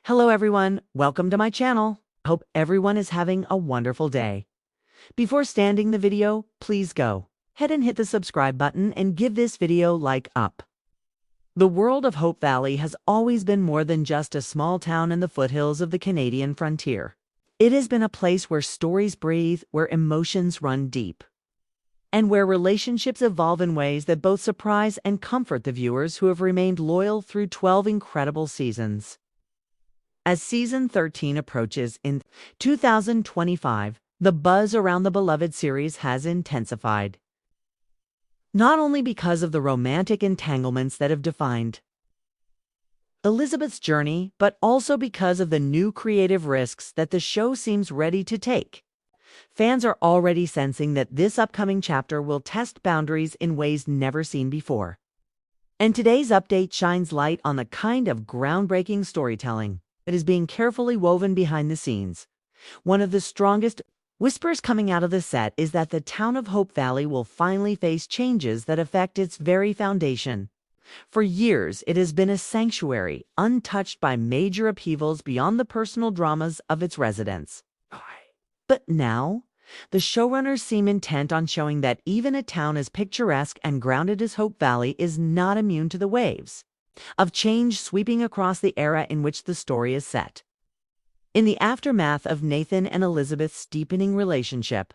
Hello everyone, welcome to my channel. Hope everyone is having a wonderful day. Before standing the video, please go ahead and hit the subscribe button and give this video like up. The world of Hope Valley has always been more than just a small town in the foothills of the Canadian frontier. It has been a place where stories breathe, where emotions run deep, and where relationships evolve in ways that both surprise and comfort the viewers who have remained loyal through 12 incredible seasons. As season 13 approaches in 2025, the buzz around the beloved series has intensified. Not only because of the romantic entanglements that have defined Elizabeth's journey, but also because of the new creative risks that the show seems ready to take. Fans are already sensing that this upcoming chapter will test boundaries in ways never seen before. And today's update shines light on the kind of groundbreaking storytelling that is being carefully woven behind the scenes. One of the strongest whispers coming out of the set is that the town of Hope Valley will finally face changes that affect its very foundation. For years, it has been a sanctuary, untouched by major upheavals beyond the personal dramas of its residents. But now, the showrunners seem intent on showing that even a town as picturesque and grounded as Hope Valley is not immune to the waves of change sweeping across the era in which the story is set. In the aftermath of Nathan and Elizabeth's deepening relationship,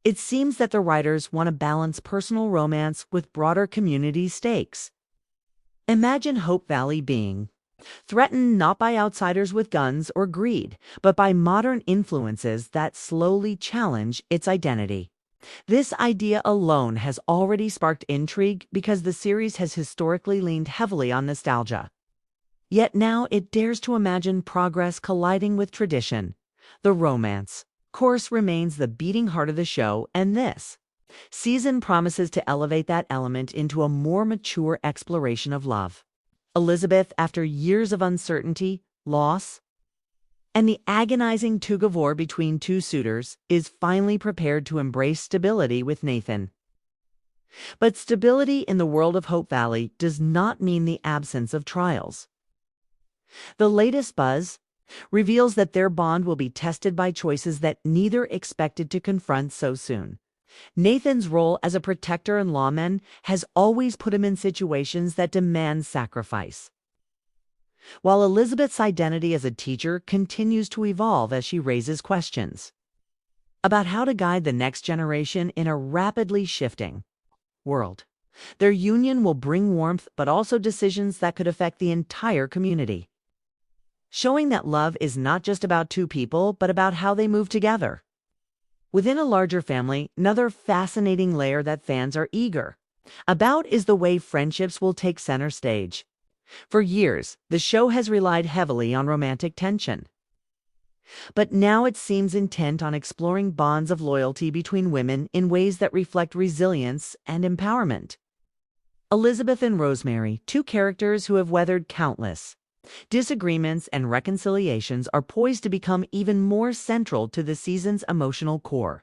it seems that the writers want to balance personal romance with broader community stakes. Imagine Hope Valley being threatened not by outsiders with guns or greed, but by modern influences that slowly challenge its identity. This idea alone has already sparked intrigue because the series has historically leaned heavily on nostalgia. Yet now it dares to imagine progress colliding with tradition. The romance, of course, remains the beating heart of the show, and this season promises to elevate that element into a more mature exploration of love. Elizabeth, after years of uncertainty, loss, and the agonizing tug-of-war between two suitors, is finally prepared to embrace stability with Nathan. But stability in the world of Hope Valley does not mean the absence of trials. The latest buzz reveals that their bond will be tested by choices that neither expected to confront so soon. Nathan's role as a protector and lawman has always put him in situations that demand sacrifice, while Elizabeth's identity as a teacher continues to evolve as she raises questions about how to guide the next generation in a rapidly shifting world. Their union will bring warmth, but also decisions that could affect the entire community, showing that love is not just about two people, but about how they move together within a larger family. Another fascinating layer that fans are eager about is the way friendships will take center stage. For years, the show has relied heavily on romantic tension, but now it seems intent on exploring bonds of loyalty between women in ways that reflect resilience and empowerment. Elizabeth and Rosemary, two characters who have weathered countless disagreements and reconciliations, are poised to become even more central to the season's emotional core.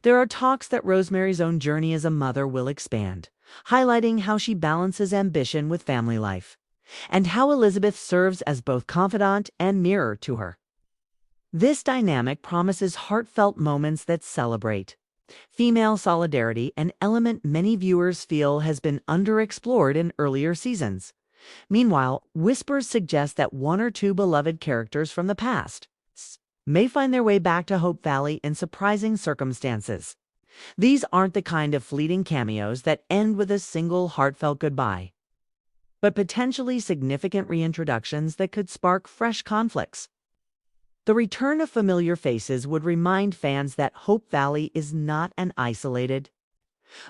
There are talks that Rosemary's own journey as a mother will expand, highlighting how she balances ambition with family life, and how Elizabeth serves as both confidant and mirror to her. This dynamic promises heartfelt moments that celebrate female solidarity, an element many viewers feel has been underexplored in earlier seasons. Meanwhile, whispers suggest that one or two beloved characters from the past may find their way back to Hope Valley in surprising circumstances. These aren't the kind of fleeting cameos that end with a single heartfelt goodbye, but potentially significant reintroductions that could spark fresh conflicts. The return of familiar faces would remind fans that Hope Valley is not an isolated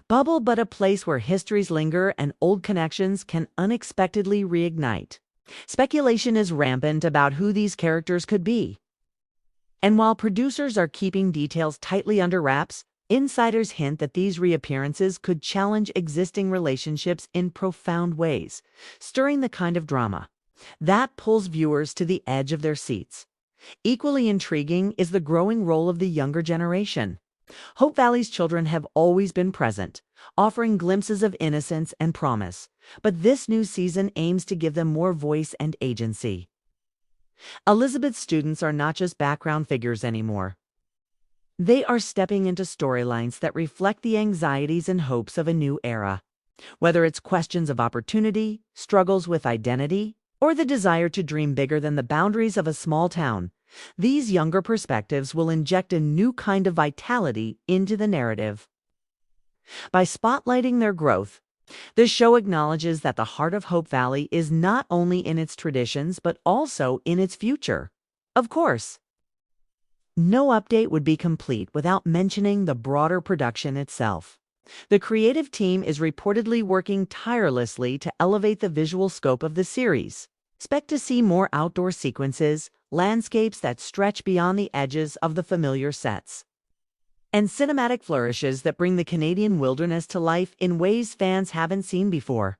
bubble, but a place where histories linger and old connections can unexpectedly reignite. Speculation is rampant about who these characters could be, and while producers are keeping details tightly under wraps, insiders hint that these reappearances could challenge existing relationships in profound ways, stirring the kind of drama that pulls viewers to the edge of their seats. Equally intriguing is the growing role of the younger generation. Hope Valley's children have always been present, offering glimpses of innocence and promise, but this new season aims to give them more voice and agency. Elizabeth's students are not just background figures anymore. They are stepping into storylines that reflect the anxieties and hopes of a new era. Whether it's questions of opportunity, struggles with identity, or the desire to dream bigger than the boundaries of a small town, these younger perspectives will inject a new kind of vitality into the narrative. By spotlighting their growth, the show acknowledges that the heart of Hope Valley is not only in its traditions but also in its future. Of course, no update would be complete without mentioning the broader production itself. The creative team is reportedly working tirelessly to elevate the visual scope of the series. Expect to see more outdoor sequences, landscapes that stretch beyond the edges of the familiar sets, and cinematic flourishes that bring the Canadian wilderness to life in ways fans haven't seen before.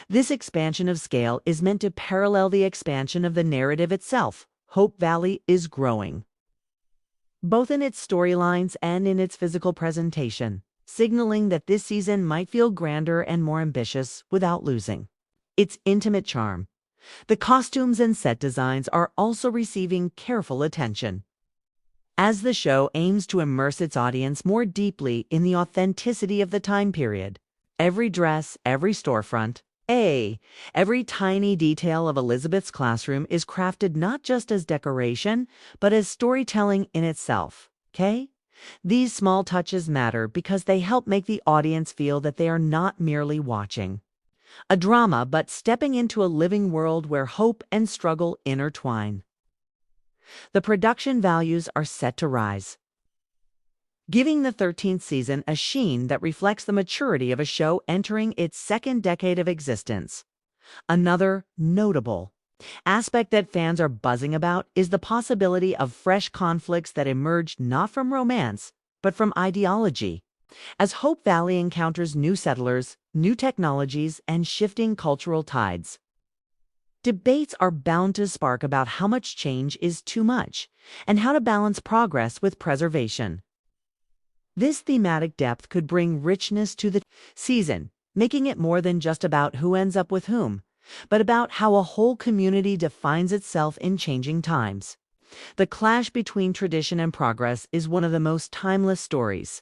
This expansion of scale is meant to parallel the expansion of the narrative itself. Hope Valley is growing, both in its storylines and in its physical presentation, signaling that this season might feel grander and more ambitious without losing its intimate charm. The costumes and set designs are also receiving careful attention, as the show aims to immerse its audience more deeply in the authenticity of the time period. Every dress, every storefront, every tiny detail of Elizabeth's classroom is crafted not just as decoration, but as storytelling in itself. These small touches matter because they help make the audience feel that they are not merely watching a drama, but stepping into a living world where hope and struggle intertwine. The production values are set to rise, giving the 13th season a sheen that reflects the maturity of a show entering its second decade of existence. Another notable aspect that fans are buzzing about is the possibility of fresh conflicts that emerge not from romance, but from ideology. As Hope Valley encounters new settlers, new technologies, and shifting cultural tides, debates are bound to spark about how much change is too much and how to balance progress with preservation. This thematic depth could bring richness to the season, making it more than just about who ends up with whom, but about how a whole community defines itself in changing times. The clash between tradition and progress is one of the most timeless stories,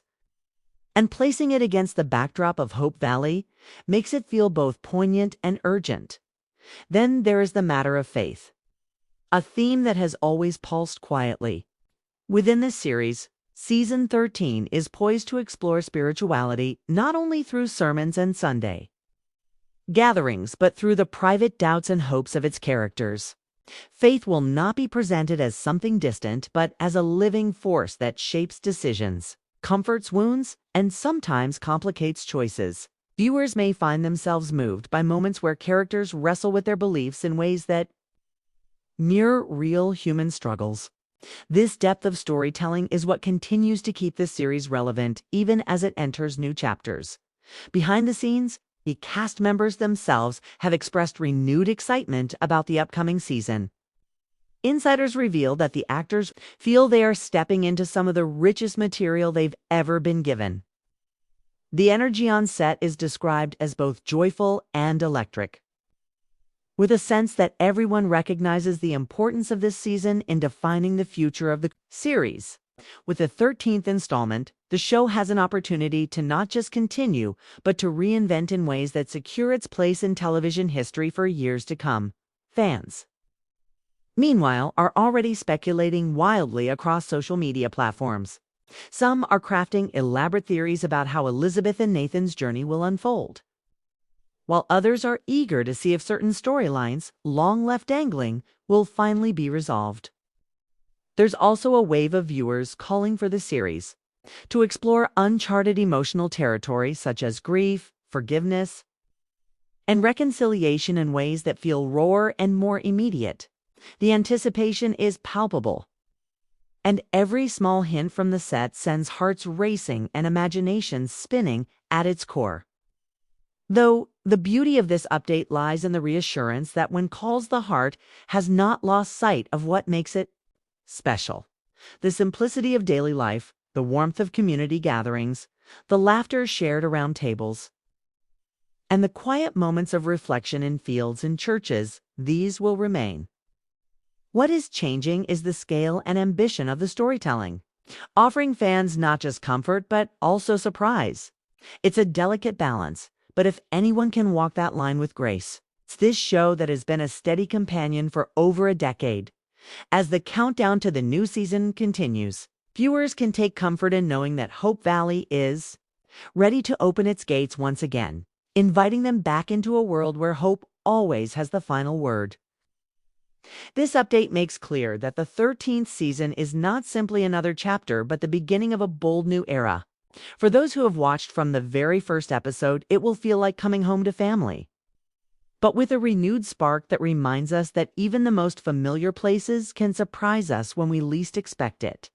and placing it against the backdrop of Hope Valley makes it feel both poignant and urgent. Then there is the matter of faith, a theme that has always pulsed quietly. Within this series, Season 13 is poised to explore spirituality not only through sermons and Sunday gatherings, but through the private doubts and hopes of its characters. Faith will not be presented as something distant, but as a living force that shapes decisions, comforts wounds, and sometimes complicates choices. Viewers may find themselves moved by moments where characters wrestle with their beliefs in ways that mirror real human struggles. This depth of storytelling is what continues to keep this series relevant even as it enters new chapters. Behind the scenes, the cast members themselves have expressed renewed excitement about the upcoming season. Insiders reveal that the actors feel they are stepping into some of the richest material they've ever been given. The energy on set is described as both joyful and electric, with a sense that everyone recognizes the importance of this season in defining the future of the series. With the 13th installment, the show has an opportunity to not just continue, but to reinvent in ways that secure its place in television history for years to come. Fans, meanwhile, are already speculating wildly across social media platforms. Some are crafting elaborate theories about how Elizabeth and Nathan's journey will unfold, while others are eager to see if certain storylines, long left dangling, will finally be resolved. There's also a wave of viewers calling for the series to explore uncharted emotional territory such as grief, forgiveness, and reconciliation in ways that feel rawer and more immediate. The anticipation is palpable, and every small hint from the set sends hearts racing and imaginations spinning at its core. Though the beauty of this update lies in the reassurance that when calls the heart has not lost sight of what makes it special. The simplicity of daily life, the warmth of community gatherings, the laughter shared around tables, and the quiet moments of reflection in fields and churches, these will remain. What is changing is the scale and ambition of the storytelling, offering fans not just comfort but also surprise. It's a delicate balance, but if anyone can walk that line with grace, it's this show that has been a steady companion for over a decade. As the countdown to the new season continues, viewers can take comfort in knowing that Hope Valley is ready to open its gates once again, inviting them back into a world where hope always has the final word. This update makes clear that the 13th season is not simply another chapter, but the beginning of a bold new era. For those who have watched from the very first episode, it will feel like coming home to family, but with a renewed spark that reminds us that even the most familiar places can surprise us when we least expect it.